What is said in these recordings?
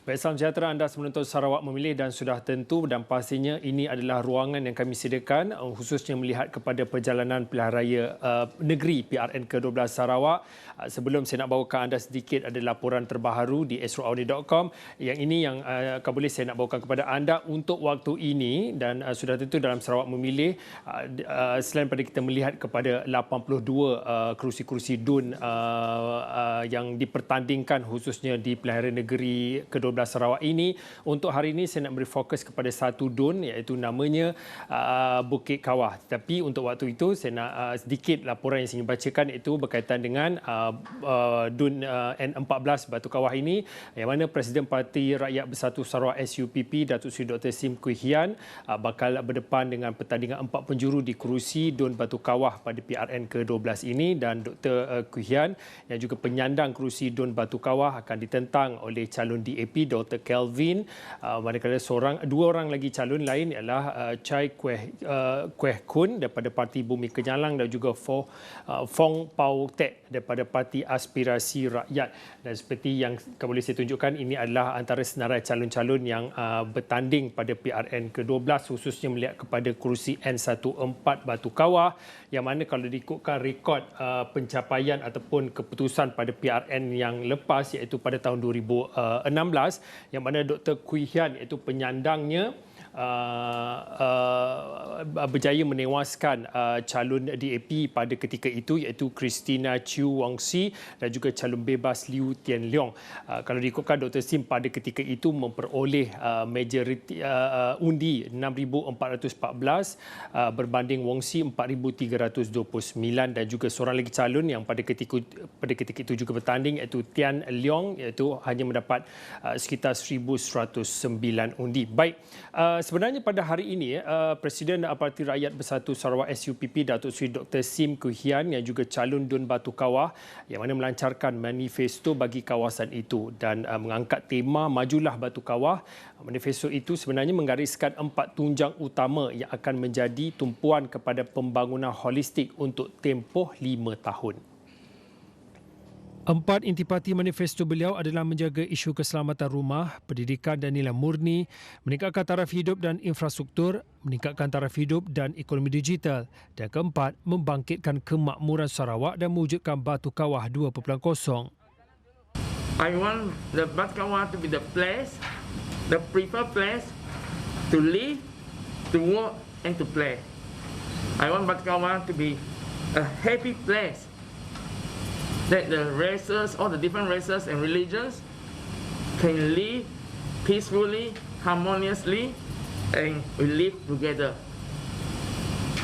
Baik, salam sejahtera, anda menonton Sarawak Memilih dan sudah tentu dan pastinya ini adalah ruangan yang kami sediakan khususnya melihat kepada perjalanan pilihan raya negeri PRN ke-12 Sarawak. Sebelum saya nak bawakan anda sedikit ada laporan terbaru di astroawni.com. Yang ini yang kalau boleh saya nak bawakan kepada anda untuk waktu ini dan sudah tentu dalam Sarawak Memilih selain pada kita melihat kepada 82 kerusi-kerusi DUN yang dipertandingkan khususnya di pilihan raya negeri ke-12 Sarawak ini. Untuk hari ini saya nak beri fokus kepada satu DUN iaitu namanya Bukit Kawah. Tapi untuk waktu itu saya nak sedikit laporan yang saya ingin bacakan iaitu berkaitan dengan DUN N14 Batu Kawah ini yang mana Presiden Parti Rakyat Bersatu Sarawak SUPP Datuk Seri Dr. Sim Kui Hian bakal berdepan dengan pertandingan 4 penjuru di kerusi DUN Batu Kawah pada PRN ke-12 ini dan Dr. Kui Hian yang juga penyandang kerusi DUN Batu Kawah akan ditentang oleh calon DAP Dr. Kelvin, manakala dua orang lagi calon lain ialah Chai Kueh Kun daripada Parti Bumi Kenyalang dan juga Fong Pau Tek daripada Parti Aspirasi Rakyat. Dan seperti yang boleh saya tunjukkan, ini adalah antara senarai calon-calon yang bertanding pada PRN ke-12 khususnya melihat kepada kerusi N14 Batu Kawah yang mana kalau diikutkan rekod pencapaian ataupun keputusan pada PRN yang lepas iaitu pada tahun 2016 yang mana Dr. Kui Hian iaitu penyandangnya berjaya menewaskan calon DAP pada ketika itu iaitu Christina Chew Wong Si dan juga calon bebas Liu Tian Leong. Kalau diikutkan Dr. Sim pada ketika itu memperoleh majoriti undi 6,414 berbanding Wong Si 4,329 dan juga seorang lagi calon yang pada ketika itu juga bertanding iaitu Tian Leong iaitu hanya mendapat sekitar 1,109 undi. Baik, sebenarnya pada hari ini Presiden Parti Rakyat Bersatu Sarawak SUPP Datuk Seri Dr. Sim Kui Hian yang juga calon DUN Batu Kawah yang mana melancarkan manifesto bagi kawasan itu dan mengangkat tema Majulah Batu Kawah. Manifesto itu sebenarnya menggariskan 4 tunjang utama yang akan menjadi tumpuan kepada pembangunan holistik untuk tempoh 5 tahun. 4 intipati manifesto beliau adalah menjaga isu keselamatan rumah, pendidikan dan nilai murni, meningkatkan taraf hidup dan infrastruktur, meningkatkan taraf hidup dan ekonomi digital, dan keempat, membangkitkan kemakmuran Sarawak dan mewujudkan Batu Kawah 2.0. I want the Batu Kawah to be the place, the preferred place to live, to work and to play. I want Batu Kawah to be a happy place that the races, all the different races and religions can live peacefully, harmoniously, and we live together.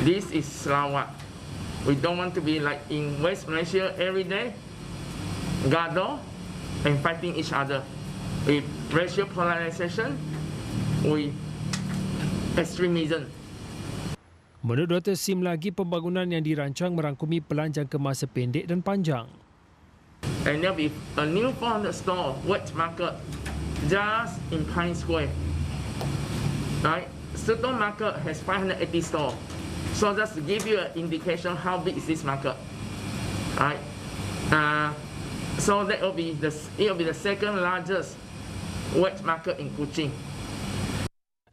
This is Sarawak. We don't want to be like in West Malaysia every day, gaduh and fighting each other with racial polarization, with extremism. Menurut Dr. Sim lagi, pembangunan yang dirancang merangkumi pelan jangka masa pendek dan panjang. And there'll be a new 400 store wet market just in Pine Square. Right? Sutton Market has 580 stores. So just to give you an indication how big is this market. Right? So it will be the second largest wet market in Kuching.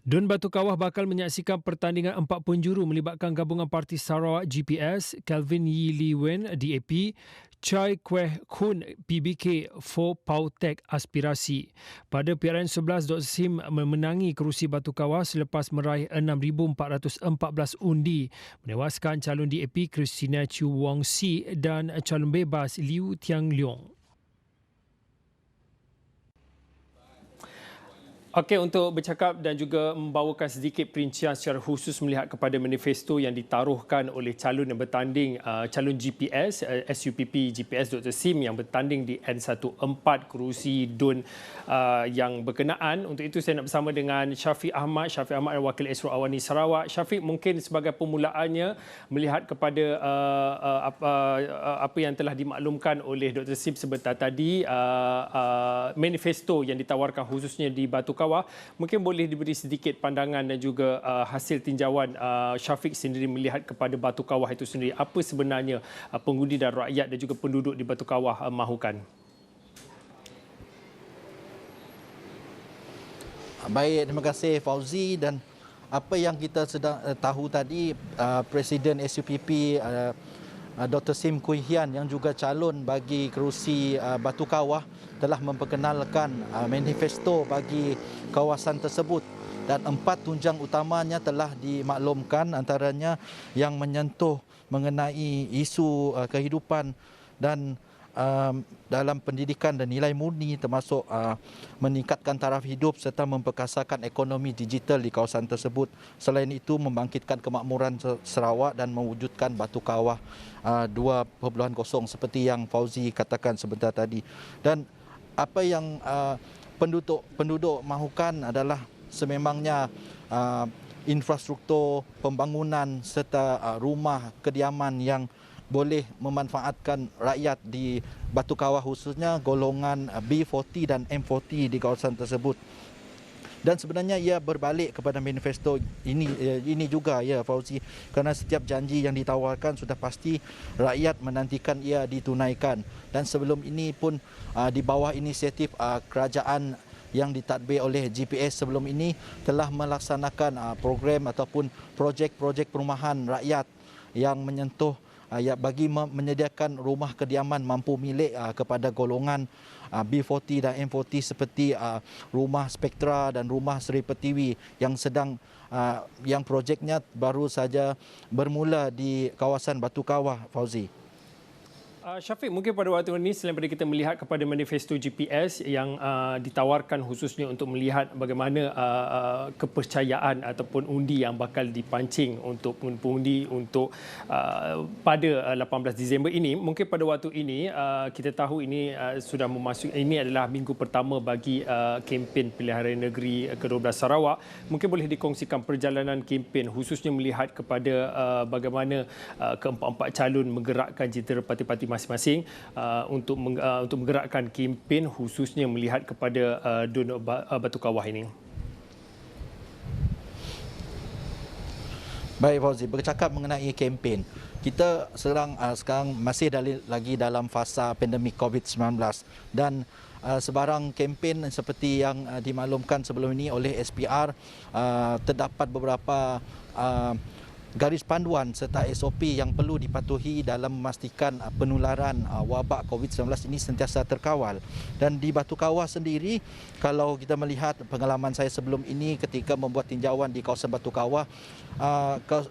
DUN Batu Kawah bakal menyaksikan pertandingan 4 penjuru melibatkan gabungan Parti Sarawak GPS, Kelvin Yee Lee Wen DAP, Chai Kueh Kun PBK, Fo Pau Tek Aspirasi. Pada PRN 11, Dr. Sim memenangi kerusi Batu Kawah selepas meraih 6,414 undi, menewaskan calon DAP Christina Chew Wong Si dan calon bebas Liu Tian Leong. Okey, untuk bercakap dan juga membawakan sedikit perincian secara khusus melihat kepada manifesto yang ditaruhkan oleh calon yang bertanding, calon GPS, SUPP GPS Dr. Sim yang bertanding di N14 kerusi DUN yang berkenaan. Untuk itu saya nak bersama dengan Syafiq Ahmad. Syafiq Ahmad adalah Wakil Esro Awani Sarawak. Syafiq, mungkin sebagai permulaannya melihat kepada apa yang telah dimaklumkan oleh Dr. Sim sebentar tadi, manifesto yang ditawarkan khususnya di Batu Kawah, mungkin boleh diberi sedikit pandangan dan juga hasil tinjauan Syafiq sendiri melihat kepada Batu Kawah itu sendiri. Apa sebenarnya pengundi dan rakyat dan juga penduduk di Batu Kawah mahukan? Baik, terima kasih Fauzi. Dan apa yang kita sedang tahu tadi, Presiden SUPP Dr. Sim Kui Hian yang juga calon bagi kerusi Batu Kawah telah memperkenalkan manifesto bagi kawasan tersebut, dan 4 tunjang utamanya telah dimaklumkan, antaranya yang menyentuh mengenai isu kehidupan dan dalam pendidikan dan nilai murni, termasuk meningkatkan taraf hidup serta memperkasakan ekonomi digital di kawasan tersebut. Selain itu, membangkitkan kemakmuran Sarawak dan mewujudkan Batu Kawah 2.0 seperti yang Fauzi katakan sebentar tadi. Dan apa yang penduduk mahukan adalah sememangnya infrastruktur pembangunan serta rumah kediaman yang boleh memanfaatkan rakyat di Batu Kawah, khususnya golongan B40 dan M40 di kawasan tersebut. Dan sebenarnya ia berbalik kepada manifesto ini juga, ya Fauzi, kerana setiap janji yang ditawarkan sudah pasti rakyat menantikan ia ditunaikan. Dan sebelum ini pun di bawah inisiatif kerajaan yang ditadbir oleh GPS sebelum ini telah melaksanakan program ataupun projek-projek perumahan rakyat yang menyentuh bagi menyediakan rumah kediaman mampu milik kepada golongan B40 dan M40 seperti rumah Spektra dan rumah Seri Pertiwi yang projeknya baru saja bermula di kawasan Batu Kawah, Fauzi. Syafiq, mungkin pada waktu ini selain daripada kita melihat kepada manifesto GPS yang ditawarkan khususnya untuk melihat bagaimana kepercayaan ataupun undi yang bakal dipancing untuk pengundi untuk pada 18 Disember ini, mungkin pada waktu ini kita tahu ini sudah memasuki, ini adalah minggu pertama bagi kempen pilihan raya negeri ke-12 Sarawak. Mungkin boleh dikongsikan perjalanan kempen khususnya melihat kepada bagaimana keempat-empat calon menggerakkan jentera parti-parti masing-masing untuk menggerakkan kempen khususnya melihat kepada Dun Batu Kawah ini. Baik Fauzi, bercakap mengenai kempen, kita sekarang masih lagi dalam fasa pandemik COVID-19 dan sebarang kempen seperti yang dimaklumkan sebelum ini oleh SPR, terdapat beberapa garis panduan serta SOP yang perlu dipatuhi dalam memastikan penularan wabak COVID-19 ini sentiasa terkawal. Dan di Batu Kawah sendiri, kalau kita melihat pengalaman saya sebelum ini ketika membuat tinjauan di kawasan Batu Kawah,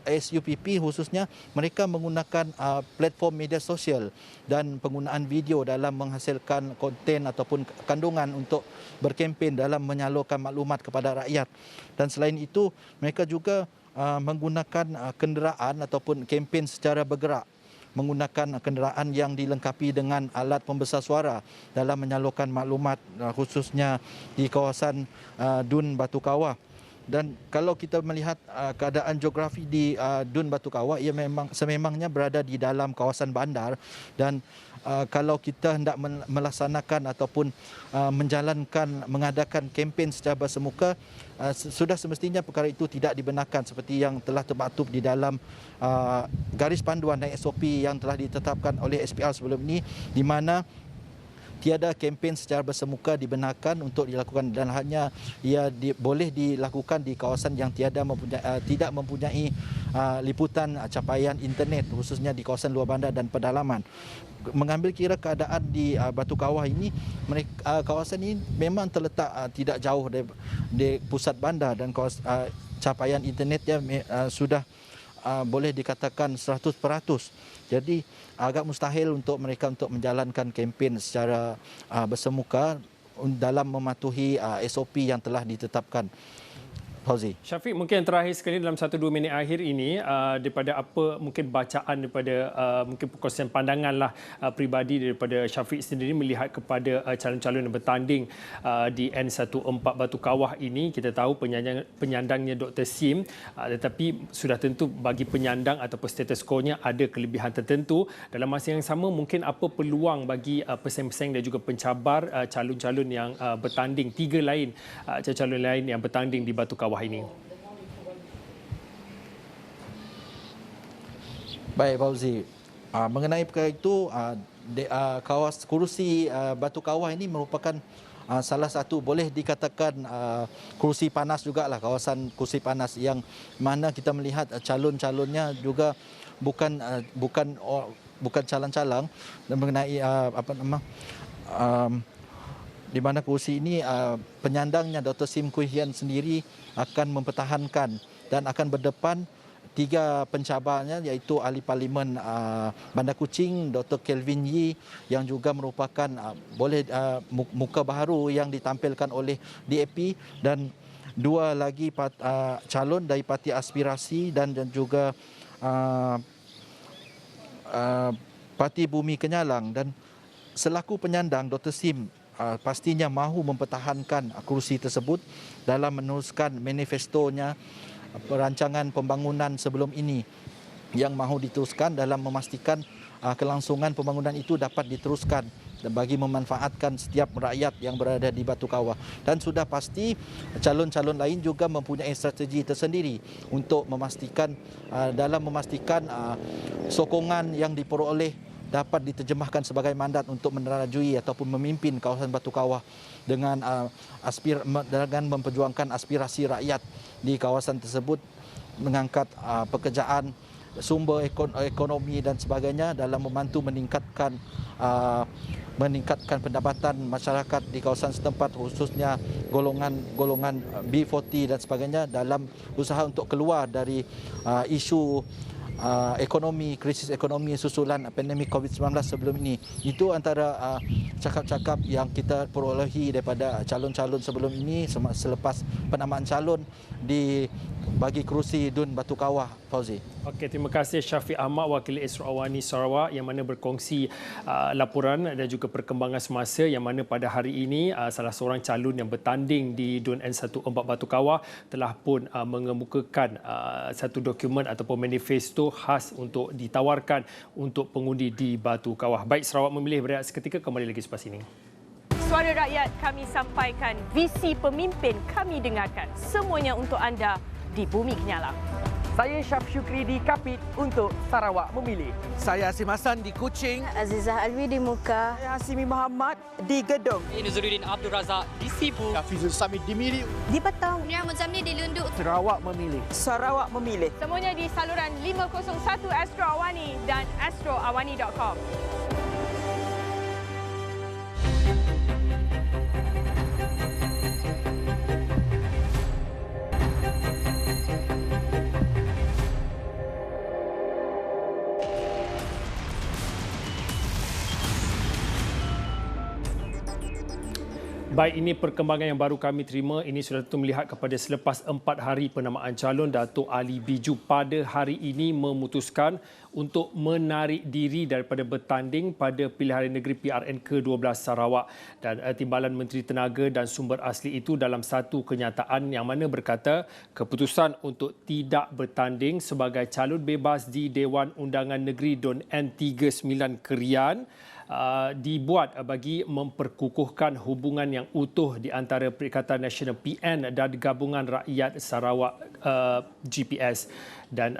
SUPP khususnya mereka menggunakan platform media sosial dan penggunaan video dalam menghasilkan konten ataupun kandungan untuk berkempen dalam menyalurkan maklumat kepada rakyat. Dan selain itu, mereka juga menggunakan kenderaan ataupun kempen secara bergerak, menggunakan kenderaan yang dilengkapi dengan alat pembesar suara dalam menyalurkan maklumat khususnya di kawasan Dun Batu Kawah. Dan kalau kita melihat keadaan geografi di Dun Batu Kawah, ia memang sememangnya berada di dalam kawasan bandar, dan kalau kita hendak melaksanakan ataupun mengadakan kempen secara bersemuka, sudah semestinya perkara itu tidak dibenarkan seperti yang telah termaktub di dalam garis panduan dan SOP yang telah ditetapkan oleh SPR sebelum ini, di mana tiada kempen secara bersemuka dibenarkan untuk dilakukan dan hanya boleh dilakukan di kawasan yang tidak mempunyai liputan capaian internet, khususnya di kawasan luar bandar dan pedalaman. Mengambil kira keadaan di Batu Kawah ini, kawasan ini memang terletak tidak jauh dari pusat bandar dan capaian internetnya sudah boleh dikatakan 100%. Jadi agak mustahil untuk mereka untuk menjalankan kempen secara bersemuka dalam mematuhi SOP yang telah ditetapkan. Fauzi. Syafiq, mungkin yang terakhir sekali dalam 1-2 minit akhir ini, daripada apa mungkin bacaan daripada mungkin perkongsian pandangan lah peribadi daripada Syafiq sendiri melihat kepada calon-calon yang bertanding di N14 Batu Kawah ini. Kita tahu penyandangnya Dr. Sim, tetapi sudah tentu bagi penyandang ataupun status quo-nya ada kelebihan tertentu. Dalam masa yang sama, mungkin apa peluang bagi pesaing-pesaing dan juga pencabar calon-calon yang bertanding, calon lain yang bertanding di Batu Kawah ini? Baik Fauzi, mengenai perkara itu, kerusi Batu Kawah ini merupakan salah satu boleh dikatakan kursi panas jugalah, kawasan kursi panas yang mana kita melihat calon-calonnya juga bukan calang-calang dan mengenai di mana kursi ini penyandangnya Dr. Sim Kui Hian sendiri akan mempertahankan dan akan berdepan 3 pencabarnya, iaitu Ahli Parlimen Bandar Kuching Dr. Kelvin Yee yang juga merupakan muka baru yang ditampilkan oleh DAP, dan 2 lagi calon dari Parti Aspirasi dan juga Parti Bumi Kenyalang. Dan selaku penyandang, Dr. Sim pastinya mahu mempertahankan kursi tersebut dalam meneruskan manifestonya, perancangan pembangunan sebelum ini yang mahu diteruskan dalam memastikan kelangsungan pembangunan itu dapat diteruskan dan bagi memanfaatkan setiap rakyat yang berada di Batu Kawah. Dan sudah pasti calon-calon lain juga mempunyai strategi tersendiri untuk memastikan sokongan yang diperoleh dapat diterjemahkan sebagai mandat untuk menerajui ataupun memimpin kawasan Batu Kawah dengan memperjuangkan aspirasi rakyat di kawasan tersebut, mengangkat pekerjaan, sumber ekonomi dan sebagainya dalam membantu meningkatkan pendapatan masyarakat di kawasan setempat, khususnya golongan B40 dan sebagainya, dalam usaha untuk keluar dari isu krisis ekonomi susulan pandemik COVID-19 sebelum ini. Itu antara cakap-cakap yang kita perolehi daripada calon-calon sebelum ini selepas penamaan calon bagi kerusi DUN Batu Kawah, Fauzi. Okey, terima kasih Syafiq Ahmad, Wakil Astro Awani Sarawak, yang mana berkongsi laporan dan juga perkembangan semasa, yang mana pada hari ini salah seorang calon yang bertanding di DUN N14 Batu Kawah telah pun mengemukakan satu dokumen ataupun manifesto khas untuk ditawarkan untuk pengundi di Batu Kawah. Baik, Sarawak Memilih berehat seketika, kembali lagi selepas ini. Suara rakyat kami sampaikan, visi pemimpin kami dengarkan. Semuanya untuk anda di Bumi Kenyalang. Saya Syaf Syukri di Kapit untuk Sarawak Memilih. Saya Asim Hassan di Kuching. Azizah Alwi di Muka. Saya Hasimi Muhammad di Gedong. Nazruddin Abdul Razak di Sibu. Hafizul Samid di Miri. Di Petang. Nia Muzamni di Lunduk. Sarawak Memilih. Sarawak Memilih. Semuanya di saluran 501 Astro Awani dan astroawani.com. Baik, ini perkembangan yang baru kami terima. Ini sudah tentu melihat kepada selepas 4 hari penamaan calon, Datuk Ali Biju pada hari ini memutuskan untuk menarik diri daripada bertanding pada pilihan raya negeri PRN ke-12 Sarawak. Dan Timbalan Menteri Tenaga dan Sumber Asli itu dalam satu kenyataan yang mana berkata keputusan untuk tidak bertanding sebagai calon bebas di Dewan Undangan Negeri DUN N39 Kerian dibuat bagi memperkukuhkan hubungan yang utuh di antara Perikatan Nasional PN dan Gabungan Rakyat Sarawak GPS. Dan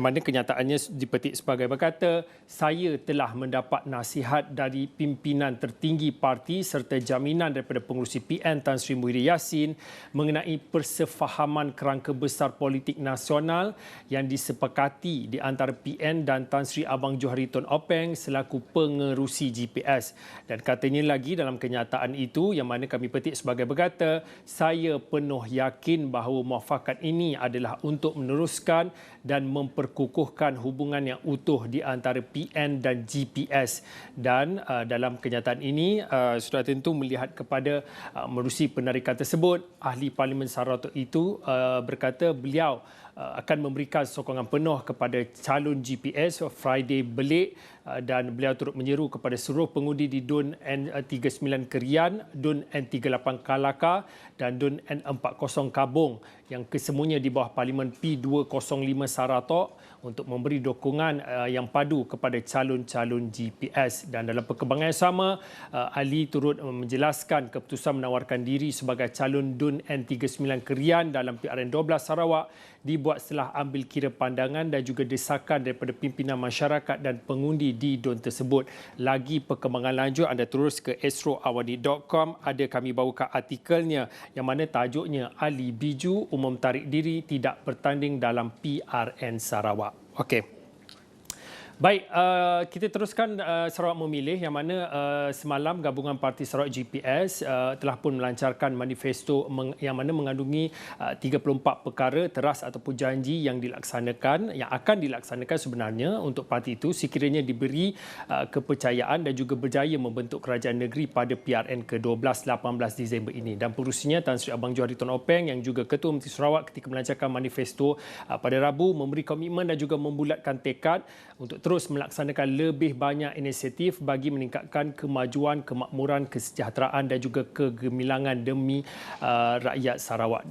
mana kenyataannya dipetik sebagai berkata, saya telah mendapat nasihat dari pimpinan tertinggi parti serta jaminan daripada pengerusi PN Tan Sri Muhyiddin Yassin mengenai persefahaman kerangka besar politik nasional yang disepakati di antara PN dan Tan Sri Abang Johari Tun Openg selaku pengerusi GPS. Dan katanya lagi dalam kenyataan itu yang mana kami petik sebagai berkata, saya penuh yakin bahawa muafakat ini adalah untuk meneruskan dan memperkukuhkan hubungan yang utuh di antara PN dan GPS. Dan dalam kenyataan ini sudah tentu melihat kepada menerusi penarikan tersebut, Ahli Parlimen Sarawak itu berkata beliau akan memberikan sokongan penuh kepada calon GPS Friday Belik, dan beliau turut menyeru kepada seluruh pengundi di DUN N39 Kerian, DUN N38 Kalaka dan DUN N40 Kabung yang kesemuanya di bawah Parlimen P205 Saratok untuk memberi dukungan yang padu kepada calon-calon GPS. Dan dalam perkembangan yang sama, Ali turut menjelaskan keputusan menawarkan diri sebagai calon DUN N39 Kerian dalam PRN 12 Sarawak dibuat setelah ambil kira pandangan dan juga desakan daripada pimpinan masyarakat dan pengundi di DUN tersebut. Lagi perkembangan lanjut, anda terus ke astroawani.com. Ada kami bawakan artikelnya yang mana tajuknya Ali Biju umum tarik diri tidak bertanding dalam PRN Sarawak. Okey. Baik, kita teruskan Sarawak Memilih yang mana semalam Gabungan Parti Sarawak GPS telah pun melancarkan manifesto yang mana mengandungi 34 perkara teras ataupun janji yang akan dilaksanakan sebenarnya untuk parti itu sekiranya diberi kepercayaan dan juga berjaya membentuk kerajaan negeri pada PRN ke-12 18 Disember ini. Dan penerusinya Tan Sri Abang Johari Tun Openg yang juga Ketua Menteri Sarawak ketika melancarkan manifesto pada Rabu memberi komitmen dan juga membulatkan tekad untuk terus melaksanakan lebih banyak inisiatif bagi meningkatkan kemajuan, kemakmuran, kesejahteraan dan juga kegemilangan demi rakyat Sarawak.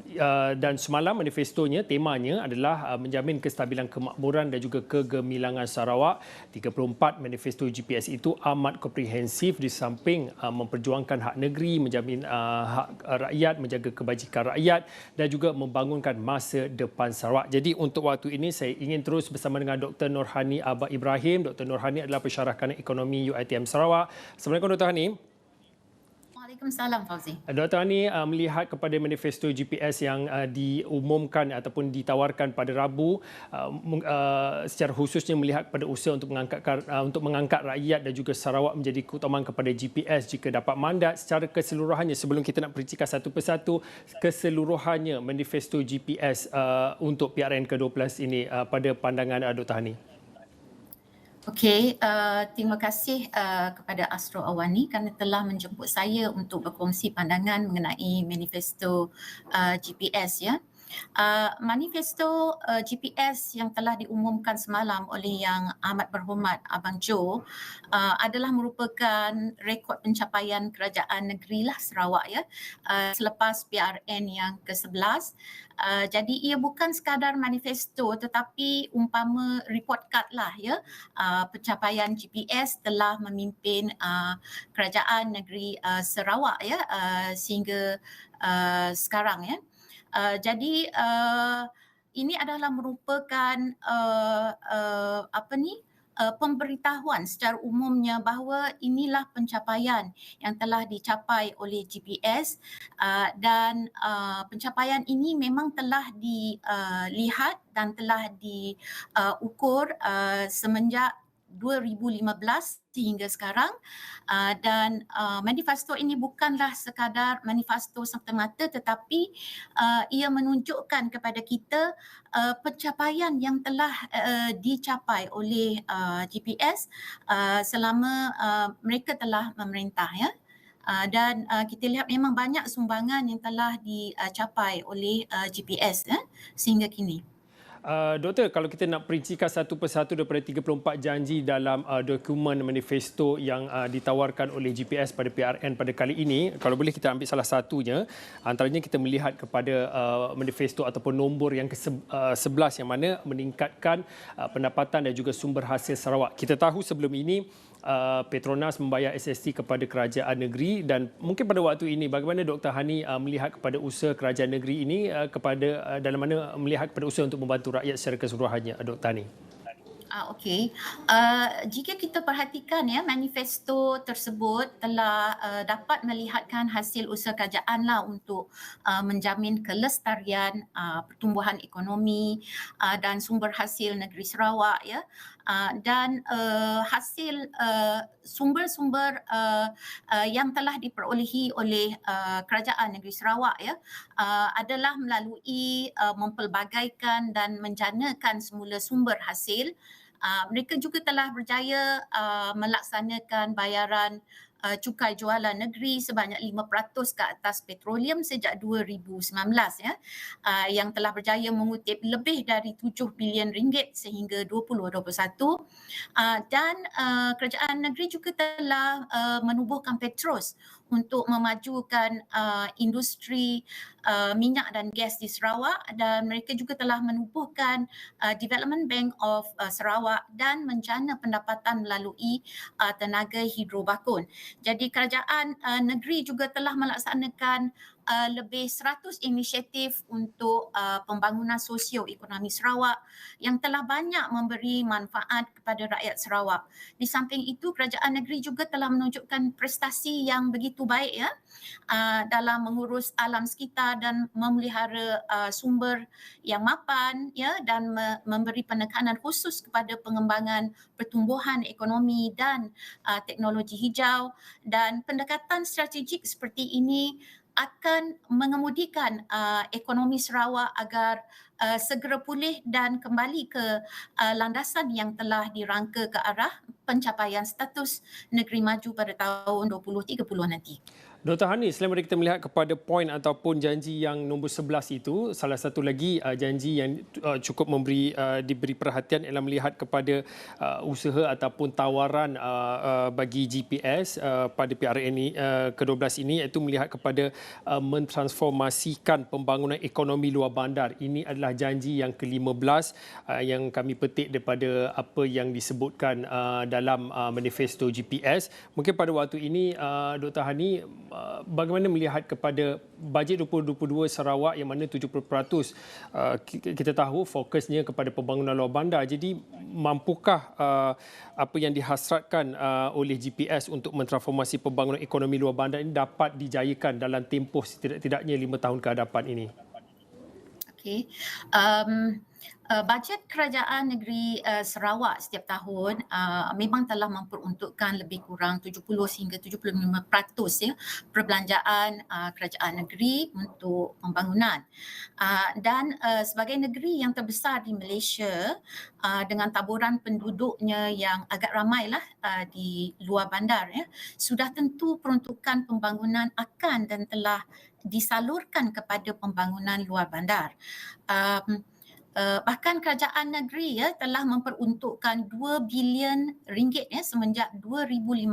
Dan semalam manifestonya, temanya adalah menjamin kestabilan kemakmuran dan juga kegemilangan Sarawak. 34 manifesto GPS itu amat komprehensif di samping memperjuangkan hak negeri, menjamin hak rakyat, menjaga kebajikan rakyat dan juga membangunkan masa depan Sarawak. Jadi untuk waktu ini saya ingin terus bersama dengan Dr. Nurhani Abah Ibrahim. Dr. Nurhani adalah Pensyarah Kanan Ekonomi UiTM Sarawak. Assalamualaikum Dr. Hani. Waalaikumsalam Fauzi. Dr. Hani, melihat kepada manifesto GPS yang diumumkan ataupun ditawarkan pada Rabu, secara khususnya melihat kepada usaha untuk mengangkat rakyat dan juga Sarawak menjadi keutamaan kepada GPS jika dapat mandat secara keseluruhannya, sebelum kita nak perincikan satu persatu keseluruhannya manifesto GPS untuk PRN ke-12 ini pada pandangan Dr. Hani. Okey, terima kasih kepada Astro Awani kerana telah menjemput saya untuk berkongsi pandangan mengenai manifesto GPS ya. Manifesto GPS yang telah diumumkan semalam oleh Yang Amat Berhormat Abang Jo adalah merupakan rekod pencapaian kerajaan negeri lah Sarawak ya, selepas PRN yang ke-11. Jadi ia bukan sekadar manifesto tetapi umpama report card lah ya. Pencapaian GPS telah memimpin kerajaan negeri Sarawak ya sehingga sekarang ya. Jadi ini adalah merupakan pemberitahuan secara umumnya bahawa inilah pencapaian yang telah dicapai oleh GPS dan pencapaian ini memang telah dilihat dan telah diukur semenjak 2015 sehingga sekarang dan manifesto ini bukanlah sekadar manifesto semata-mata tetapi ia menunjukkan kepada kita pencapaian yang telah dicapai oleh GPS selama mereka telah memerintah ya. Dan kita lihat memang banyak sumbangan yang telah dicapai oleh GPS sehingga kini. Doktor, kalau kita nak perincikan satu persatu daripada 34 janji dalam dokumen manifesto yang ditawarkan oleh GPS pada PRN pada kali ini, kalau boleh kita ambil salah satunya, antaranya kita melihat kepada manifesto ataupun nombor yang ke-11 yang mana meningkatkan pendapatan dan juga sumber hasil Sarawak. Kita tahu sebelum ini Petronas membayar SST kepada kerajaan negeri dan mungkin pada waktu ini bagaimana Dr. Hani melihat kepada usaha kerajaan negeri ini kepada dalam mana melihat kepada usaha untuk membantu rakyat secara keseluruhannya, Dr. Hani? Okey. Jika kita perhatikan ya, manifesto tersebut telah dapat melihatkan hasil usaha kerajaan lah untuk menjamin kelestarian pertumbuhan ekonomi dan sumber hasil negeri Sarawak ya. Dan hasil sumber-sumber yang telah diperolehi oleh kerajaan negeri Sarawak ya adalah melalui mempelbagaikan dan menjanakan semula sumber hasil. Mereka juga telah berjaya melaksanakan bayaran cukai jualan negeri sebanyak 5% ke atas petroleum sejak 2019 ya, yang telah berjaya mengutip lebih dari 7 bilion ringgit sehingga 2021 dan kerajaan negeri juga telah menubuhkan Petros untuk memajukan industri minyak dan gas di Sarawak, dan mereka juga telah menubuhkan Development Bank of Sarawak dan menjana pendapatan melalui tenaga hidrobakun. Jadi kerajaan negeri juga telah melaksanakan lebih 100 inisiatif untuk pembangunan sosio-ekonomi Sarawak yang telah banyak memberi manfaat kepada rakyat Sarawak. Di samping itu, kerajaan negeri juga telah menunjukkan prestasi yang begitu baik ya dalam mengurus alam sekitar dan memelihara sumber yang mapan ya, dan memberi penekanan khusus kepada pengembangan pertumbuhan ekonomi dan teknologi hijau, dan pendekatan strategik seperti ini akan mengemudikan ekonomi Sarawak agar segera pulih dan kembali ke landasan yang telah dirangka ke arah pencapaian status negeri maju pada tahun 2030 nanti. Dr. Hani, selain daripada kita melihat kepada poin ataupun janji yang nombor 11 itu, salah satu lagi janji yang cukup diberi perhatian ialah melihat kepada usaha ataupun tawaran bagi GPS pada PRN ke-12 ini, iaitu melihat kepada mentransformasikan pembangunan ekonomi luar bandar. Ini adalah janji yang ke-15 yang kami petik daripada apa yang disebutkan dalam manifesto GPS. Mungkin pada waktu ini, Dr. Hani, bagaimana melihat kepada bajet 2022 Sarawak yang mana 70% kita tahu fokusnya kepada pembangunan luar bandar. Jadi mampukah apa yang dihasratkan oleh GPS untuk mentransformasi pembangunan ekonomi luar bandar ini dapat dijayakan dalam tempoh setidak-tidaknya 5 tahun ke hadapan ini? Okey. Bajet kerajaan negeri Sarawak setiap tahun memang telah memperuntukkan lebih kurang 70 hingga 75% ya perbelanjaan kerajaan negeri untuk pembangunan. Dan sebagai negeri yang terbesar di Malaysia dengan taburan penduduknya yang agak ramailah di luar bandar ya, sudah tentu peruntukan pembangunan akan dan telah disalurkan kepada pembangunan luar bandar. Bahkan kerajaan negeri ya telah memperuntukkan 2 bilion ringgit ya semenjak 2015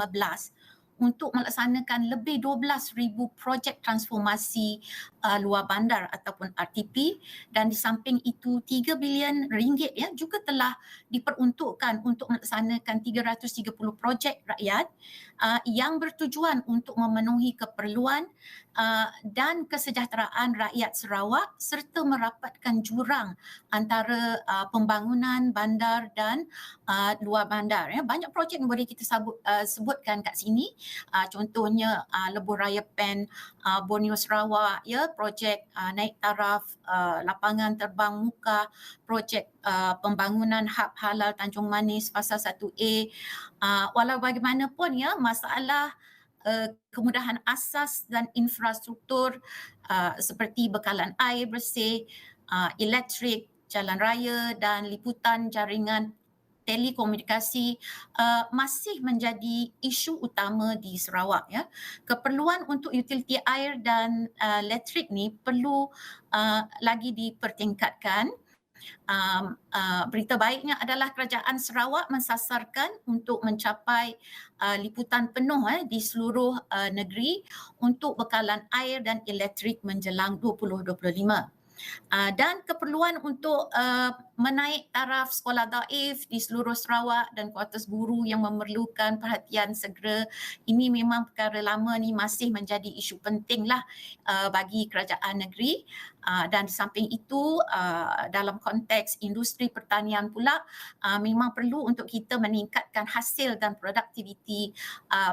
untuk melaksanakan lebih 12,000 projek transformasi luar bandar ataupun RTP, dan di samping itu 3 bilion ringgit ya juga telah diperuntukkan untuk melaksanakan 330 projek rakyat yang bertujuan untuk memenuhi keperluan dan kesejahteraan rakyat Sarawak serta merapatkan jurang antara pembangunan bandar dan luar bandar ya. Banyak projek yang boleh kita sebutkan kat sini. Contohnya Lebuh Raya Pen Borneo Sarawak ya, projek naik taraf lapangan terbang muka, projek pembangunan hub halal Tanjung Manis Fasa 1A. Walau bagaimanapun ya, masalah kemudahan asas dan infrastruktur seperti bekalan air bersih, elektrik, jalan raya dan liputan jaringan telekomunikasi masih menjadi isu utama di Sarawak ya. Keperluan untuk utiliti air dan elektrik ni perlu lagi dipertingkatkan. Berita baiknya adalah kerajaan Sarawak mensasarkan untuk mencapai liputan penuh di seluruh negeri untuk bekalan air dan elektrik menjelang 2025. Dan keperluan untuk menaik taraf sekolah daif di seluruh Sarawak dan kuartus guru yang memerlukan perhatian segera, ini memang perkara lama ni masih menjadi isu penting lah bagi kerajaan negeri. Dan di samping itu dalam konteks industri pertanian pula memang perlu untuk kita meningkatkan hasil dan produktiviti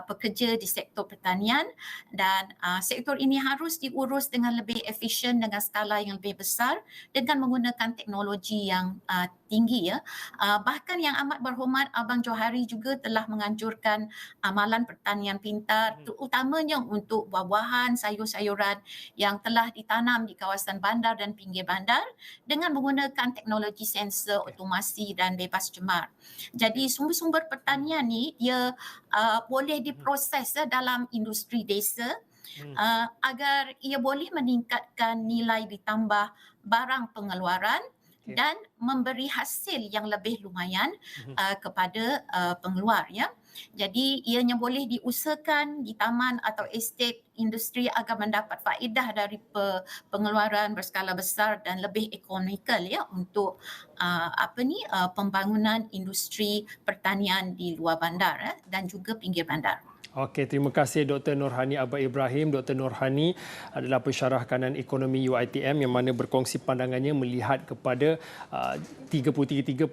pekerja di sektor pertanian, dan sektor ini harus diurus dengan lebih efisien dengan skala yang lebih besar dengan menggunakan teknologi yang tinggi ya. Bahkan yang amat berhormat Abang Johari juga telah menganjurkan amalan pertanian pintar, terutamanya untuk buah-buahan, sayur-sayuran yang telah ditanam di kawasan bandar dan pinggir bandar dengan menggunakan teknologi sensor, otomasi dan bebas cemar. Jadi sumber-sumber pertanian ni dia boleh diproses dalam industri desa agar ia boleh meningkatkan nilai ditambah barang pengeluaran dan memberi hasil yang lebih lumayan kepada pengeluar ya. Jadi ianya boleh diusahakan di taman atau estate industri agar mendapat faedah dari pengeluaran berskala besar dan lebih ekonomikal ya untuk pembangunan industri pertanian di luar bandar dan juga pinggir bandar. Okey, terima kasih Dr. Nurhani Abad Ibrahim. Dr. Nurhani adalah pensyarah kanan ekonomi UiTM yang mana berkongsi pandangannya melihat kepada 34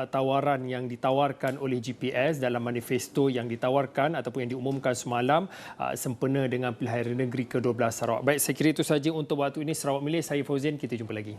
tawaran yang ditawarkan oleh GPS dalam manifesto yang ditawarkan ataupun yang diumumkan semalam sempena dengan Pilihan Raya Negeri ke-12 Sarawak. Baik, saya kira itu saja untuk waktu ini. Sarawak Milih, saya Fauzin, kita jumpa lagi.